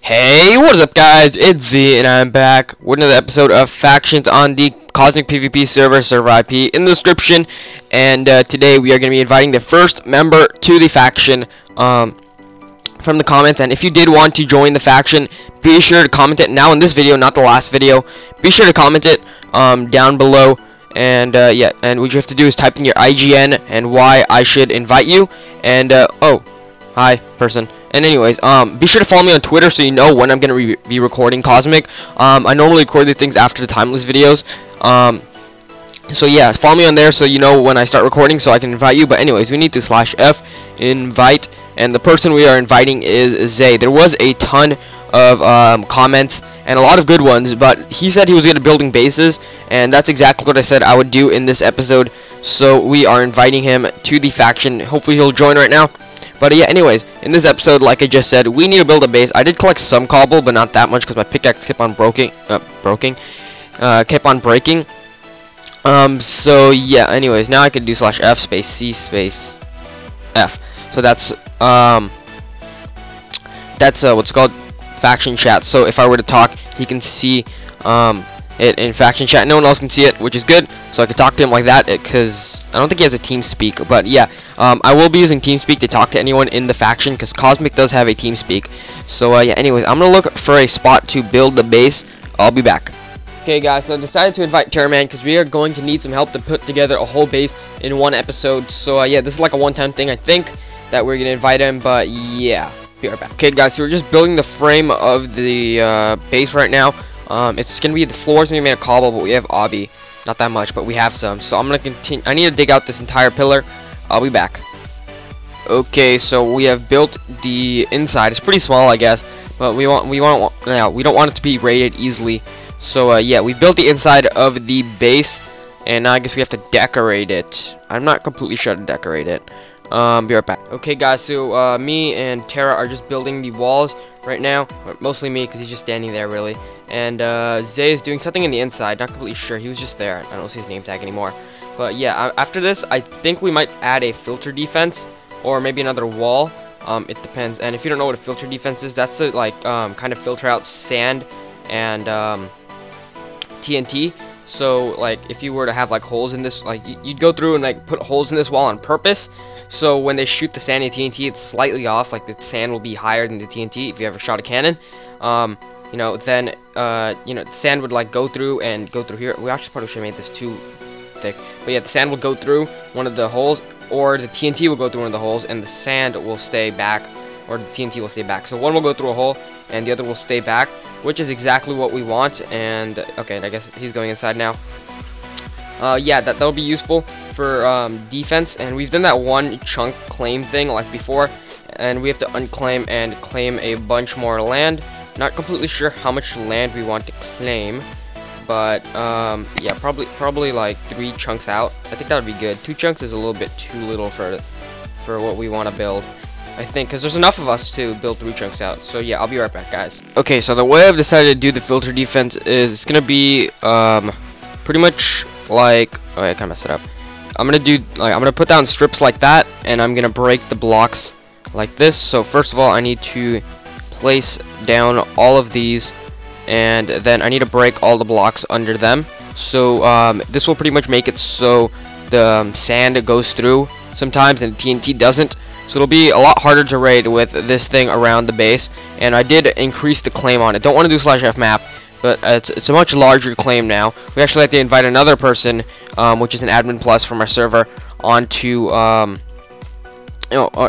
Hey, what is up guys, it's Z and I'm back with another episode of Factions on the CosmicPvP server IP in the description. And today we are going to be inviting the first member to the faction from the comments. And if you did want to join the faction, be sure to comment it now in this video, not the last video. Be sure to comment it down below. And yeah, and what you have to do is type in your IGN and why I should invite you. And oh, hi person. And anyways, be sure to follow me on Twitter so you know when I'm gonna be recording Cosmic. I normally record these things after the timeless videos. So yeah, follow me on there so you know when I start recording so I can invite you. But anyways, we need to /F invite, and the person we are inviting is ZandZ. There was a ton of comments and a lot of good ones, but he said he was gonna building bases, and that's exactly what I said I would do in this episode. So we are inviting him to the faction. Hopefully he'll join right now. But yeah, anyways, in this episode, like I just said, we need to build a base. I did collect some cobble, but not that much because my pickaxe kept on breaking. So yeah, anyways, now I can do /F space C space F. So that's what's called faction chat. So if I were to talk, he can see it in faction chat. No one else can see it, which is good. So I can talk to him like that because I don't think he has a TeamSpeak. But yeah, I will be using TeamSpeak to talk to anyone in the faction because Cosmic does have a TeamSpeak. So yeah, anyways, I'm gonna look for a spot to build the base. I'll be back. Okay guys, so I decided to invite Terraman because we are going to need some help to put together a whole base in one episode. So yeah, this is like a one-time thing, I think, that we're gonna invite him. But yeah, be right back. Okay guys, so we're just building the frame of the base right now. It's gonna be, the floor's gonna be made of cobble, but we have obby. Not that much, but we have some. So I'm gonna continue. I need to dig out this entire pillar. I'll be back. Okay, so we have built the inside. It's pretty small, I guess, but we don't want it to be raided easily. So yeah, we built the inside of the base, and now I guess we have to decorate it. I'm not completely sure how to decorate it. Be right back. Okay guys, so me and Tara are just building the walls right now. Mostly me, because he's just standing there really. And Zay is doing something in the inside. Not completely sure. He was just there. I don't see his name tag anymore. But yeah, after this, I think we might add a filter defense or maybe another wall. It depends. And if you don't know what a filter defense is, that's to like kind of filter out sand and TNT. So like if you were to have like holes in this, like you'd go through and like put holes in this wall on purpose. So when they shoot the sand and TNT, it's slightly off. Like the sand will be higher than the TNT if you ever shot a cannon. You know, then you know, the sand would like go through here. We actually probably should have made this too thick, but yeah, the sand will go through one of the holes, or the TNT will go through one of the holes, and the sand will stay back, or the TNT will stay back. So one will go through a hole, and the other will stay back, which is exactly what we want. And okay, I guess he's going inside now. Yeah, that'll be useful for defense, and we've done that one chunk claim thing like before, and we have to unclaim and claim a bunch more land. Not completely sure how much land we want to claim, but yeah, probably like 3 chunks out. I think that would be good. 2 chunks is a little bit too little for what we want to build, I think, because there's enough of us to build 3 chunks out. So yeah, I'll be right back, guys. Okay, so the way I've decided to do the filter defense is it's gonna be pretty much like, oh, I kind of messed it up. I'm gonna put down strips like that, and I'm gonna break the blocks like this. So first of all, I need to place down all of these, and then I need to break all the blocks under them. So this will pretty much make it so the sand goes through sometimes and the TNT doesn't. So it'll be a lot harder to raid with this thing around the base. And I did increase the claim on it. Don't want to do /F map, but it's a much larger claim now. We actually have to invite another person, which is an admin plus from our server, onto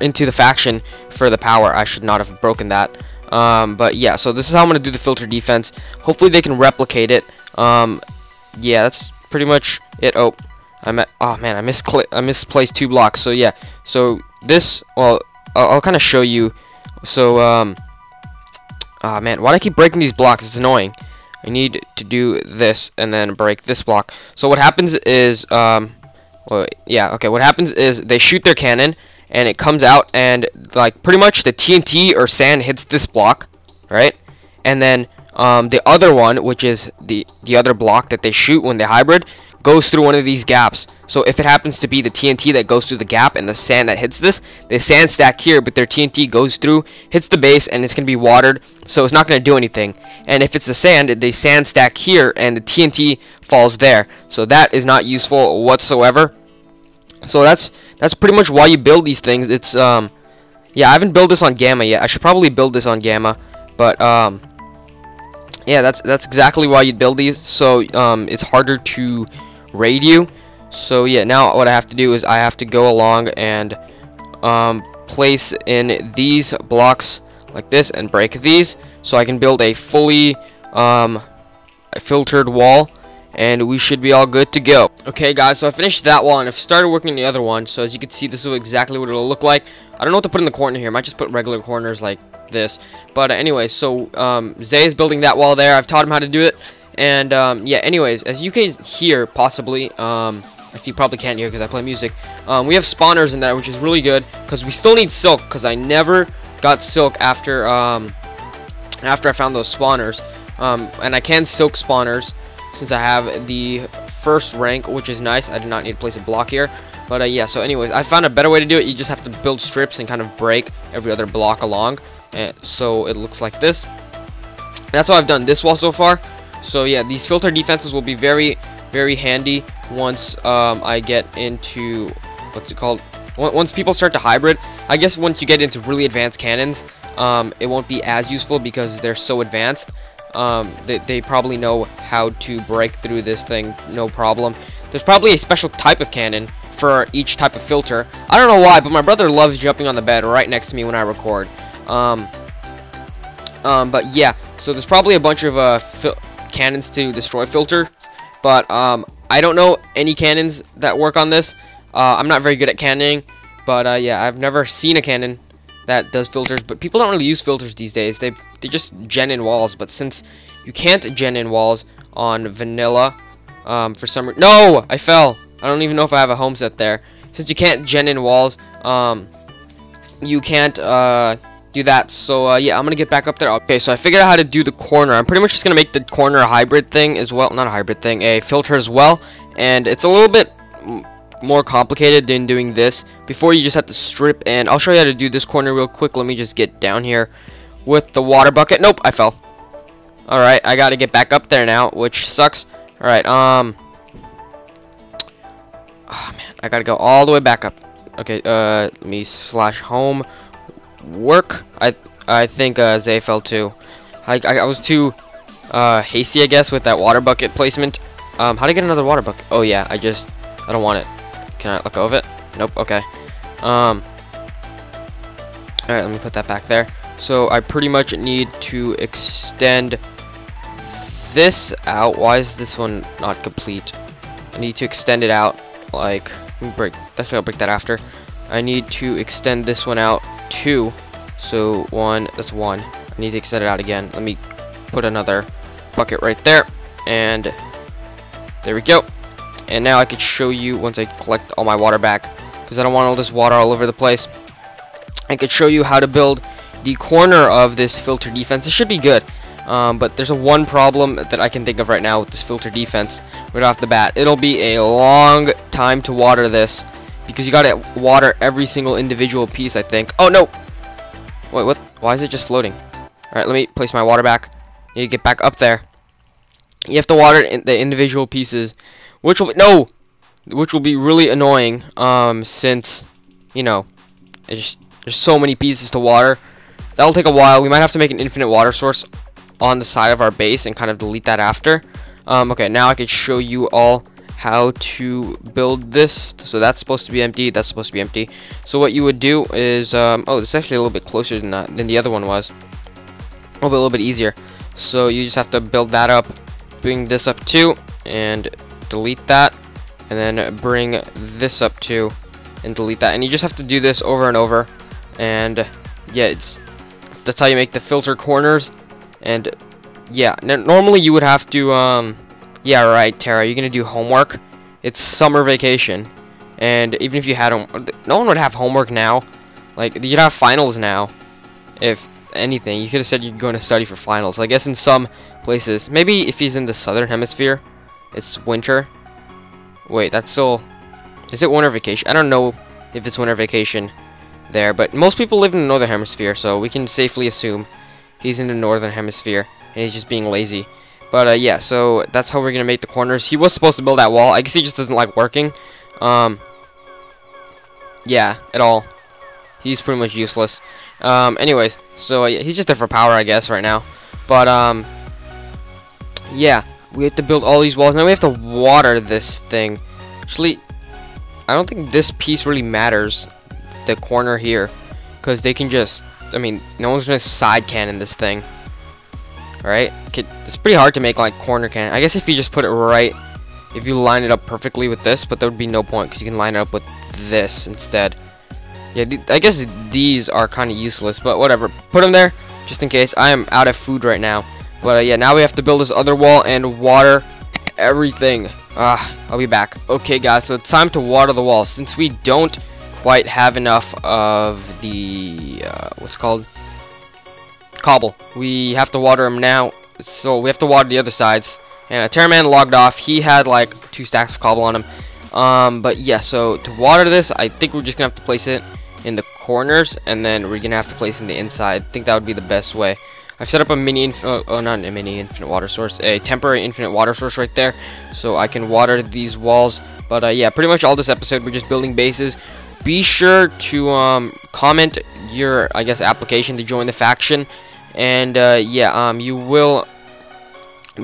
into the faction for the power. I should not have broken that. But yeah, so this is how I'm gonna do the filter defense. Hopefully they can replicate it. Yeah, that's pretty much it. Oh man, I misplaced 2 blocks. So yeah, so this, well, I'll kind of show you. So man, why do I keep breaking these blocks? It's annoying. I need to do this and then break this block. So what happens is well, yeah, okay, what happens is they shoot their cannon, and it comes out, and like pretty much the TNT or sand hits this block, right? And then the other one, which is the other block that they shoot when they hybrid, goes through one of these gaps. So if it happens to be the TNT that goes through the gap and the sand that hits this, the sand stack here, but their TNT goes through, hits the base, and it's going to be watered, so it's not going to do anything. And if it's the sand stack here, and the TNT falls there. So that is not useful whatsoever. So that's pretty much why you build these things. It's yeah, I haven't built this on Gamma yet. I should probably build this on Gamma, but yeah, that's exactly why you'd build these. So it's harder to raid you. So yeah, now what I have to do is I have to go along and place in these blocks like this and break these, so I can build a fully filtered wall, and we should be all good to go. Okay guys, so I finished that wall and I've started working on the other one. So as you can see, this is exactly what it'll look like. I don't know what to put in the corner here. I might just put regular corners like this. But anyway, so Zay is building that wall there. I've taught him how to do it. And yeah, anyways, as you can hear possibly, actually you probably can't hear because I play music. We have spawners in there, which is really good because we still need silk, because I never got silk after I found those spawners. And I can silk spawners since I have the first rank, which is nice. I did not need to place a block here. But yeah, so anyways, I found a better way to do it. You just have to build strips and kind of break every other block along, and so it looks like this. That's how I've done this wall so far. So yeah, these filter defenses will be very, very handy once I get into, what's it called, once people start to hybrid. I guess once you get into really advanced cannons, it won't be as useful because they're so advanced. They probably know how to break through this thing, no problem. There's probably a special type of cannon for each type of filter. I don't know why, but my brother loves jumping on the bed right next to me when I record. But yeah, so there's probably a bunch of cannons to destroy filter, but I don't know any cannons that work on this. I'm not very good at cannoning, but yeah, I've never seen a cannon that does filters. But people don't really use filters these days. They just gen in walls. But since you can't gen in walls on vanilla, for some reason, no, I fell. I don't even know if I have a home set there. Since you can't gen in walls, you can't do that. So yeah, I'm gonna get back up there. Okay, so I figured out how to do the corner. I'm pretty much just gonna make the corner a hybrid thing as well. Not a hybrid thing, a filter as well. And it's a little bit more complicated than doing this. Before, you just have to strip, and I'll show you how to do this corner real quick. Let me just get down here with the water bucket. Nope, I fell. Alright, I gotta get back up there now, which sucks. Alright, oh man, I gotta go all the way back up. Okay, let me slash home work. I think Zay fell too. I was too hasty, I guess, with that water bucket placement. How to get another water bucket? Oh yeah, I don't want it. Can I let go of it? Nope. Okay. Alright, let me put that back there. So I pretty much need to extend this out. Why is this one not complete? I need to extend it out. Like, let me break. I'll break that after. I need to extend this one out too. So that's one. I need to extend it out again. Let me put another bucket right there, and there we go. And now I could show you, once I collect all my water back, because I don't want all this water all over the place, I could show you how to build the corner of this filter defense. It should be good, but there's one problem that I can think of right now with this filter defense right off the bat. It'll be a long time to water this, because you gotta water every single individual piece, I think. Oh no! Wait, what? Why is it just floating? Alright, let me place my water back. Need to get back up there. You have to water the individual pieces, which will be really annoying, since, you know, there's so many pieces to water. That'll take a while. We might have to make an infinite water source on the side of our base and kind of delete that after. Okay, now I could show you all how to build this. So that's supposed to be empty. That's supposed to be empty. So what you would do is, oh, it's actually a little bit closer than the other one was. A little bit easier. So you just have to build that up, bring this up too, and delete that, and then bring this up too, and delete that. And you just have to do this over and over. And yeah, that's how you make the filter corners. And yeah, normally you would have to yeah, right, Tara, you're gonna do homework. It's summer vacation, and even if you had no one would have homework now. Like, you'd have finals now. If anything, you could have said you're going to study for finals. I guess in some places, maybe if he's in the southern hemisphere, it's winter. Wait, that's still... Is it winter vacation? I don't know if it's winter vacation there, but most people live in the northern hemisphere, so we can safely assume he's in the northern hemisphere, and he's just being lazy. But yeah, so that's how we're gonna make the corners. He was supposed to build that wall. I guess he just doesn't like working. Yeah, at all. He's pretty much useless. Anyways, so yeah, he's just there for power, I guess, right now. But yeah, we have to build all these walls. Now we have to water this thing. Actually, I don't think this piece really matters, the corner here, because they can just, I mean, no one's gonna side cannon this thing. Alright, it's pretty hard to make like corner cannon. I guess if you just put it right, if you line it up perfectly with this, but there would be no point because you can line it up with this instead. Yeah, I guess these are kind of useless, but whatever. Put them there just in case. I am out of food right now. But yeah, now we have to build this other wall and water everything. I'll be back. Okay, guys, so it's time to water the wall. Since we don't quite have enough of the what's it called, cobble, we have to water them now. So we have to water the other sides. And Terraman logged off. He had like 2 stacks of cobble on him. But yeah, so to water this, I think we're just gonna have to place it in the corners, and then we're gonna have to place it in the inside. I think that would be the best way. I've set up a not a mini infinite water source, a temporary infinite water source right there, so I can water these walls. But yeah, pretty much all this episode we're just building bases. Be sure to comment your, I guess, application to join the faction, and yeah, you will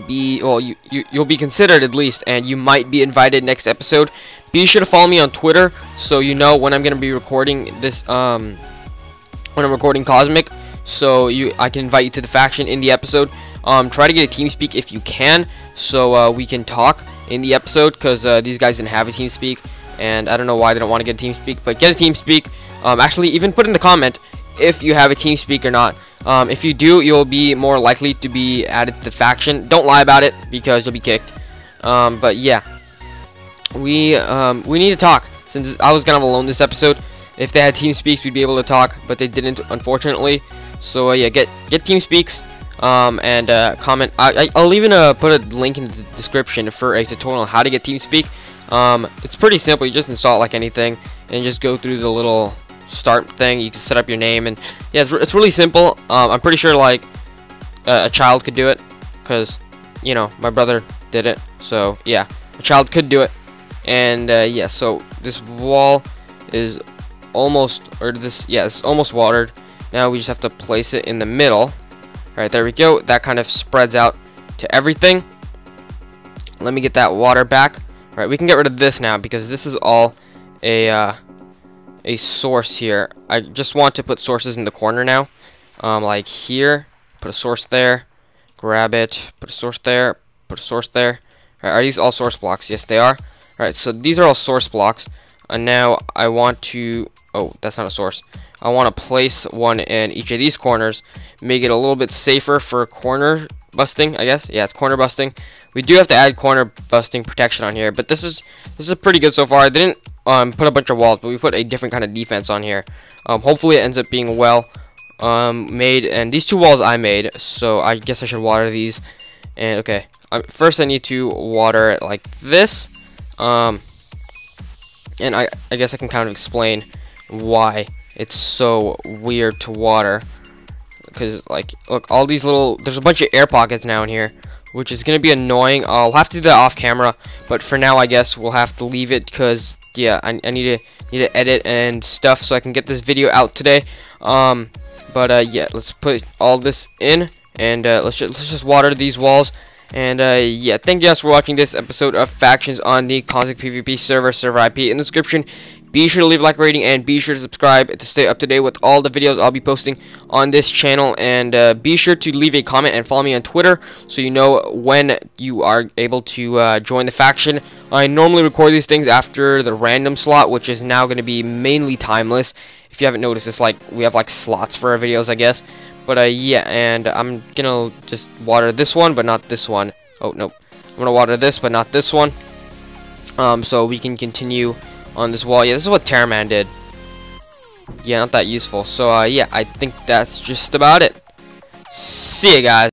be, well, you'll be considered at least, and you might be invited next episode. Be sure to follow me on Twitter so you know when I'm gonna be recording this, when I'm recording Cosmic, so I can invite you to the faction in the episode. Try to get a TeamSpeak if you can, so we can talk in the episode, because these guys didn't have a TeamSpeak, and I don't know why they don't want to get a TeamSpeak, but get a TeamSpeak. Actually, even put in the comment if you have a TeamSpeak or not. If you do, you'll be more likely to be added to the faction. Don't lie about it, because you'll be kicked. But yeah, we need to talk. Since I was kind of alone this episode, if they had TeamSpeaks, we'd be able to talk, but they didn't, unfortunately. So yeah, get TeamSpeaks, and comment. I'll even put a link in the description for a tutorial on how to get TeamSpeak. It's pretty simple. You just install it like anything, and just go through the little start thing. You can set up your name, and yeah, it's really simple. I'm pretty sure like a child could do it, because you know my brother did it. So yeah, a child could do it. And yeah, so this wall is almost, it's almost watered. Now we just have to place it in the middle. Alright, there we go. That kind of spreads out to everything. Let me get that water back. Alright, we can get rid of this now, because this is all a source here. I just want to put sources in the corner now. Like here, put a source there, grab it, put a source there, put a source there. Alright, are these all source blocks? Yes, they are. Alright, so these are all source blocks. And now I want to, oh, that's not a source. I want to place one in each of these corners, make it a little bit safer for corner busting, I guess. Yeah, it's corner busting. We do have to add corner busting protection on here, but this is pretty good so far. I didn't put a bunch of walls, but we put a different kind of defense on here. Hopefully it ends up being well made. And these 2 walls I made, so I guess I should water these. And okay, first I need to water it like this. And I guess I can kind of explain why it's so weird to water, because like, look, all these little, there's a bunch of air pockets now in here, which is gonna be annoying. I'll have to do that off camera, but for now I guess we'll have to leave it, because yeah, I need to edit and stuff so I can get this video out today. But yeah, let's put all this in, and let's just water these walls. And yeah, thank you guys for watching this episode of Factions on the CosmicPvP server IP in the description. Be sure to leave a like rating, and be sure to subscribe to stay up to date with all the videos I'll be posting on this channel. And be sure to leave a comment and follow me on Twitter so you know when you are able to join the faction. I normally record these things after the random slot, which is now going to be mainly timeless. If you haven't noticed, it's like we have like slots for our videos, I guess. But yeah, and I'm gonna just water this one, but not this one. Oh nope, I'm gonna water this, but not this one. So we can continue on this wall. Yeah, this is what Terraman did. Yeah, not that useful. So yeah, I think that's just about it. See ya, guys.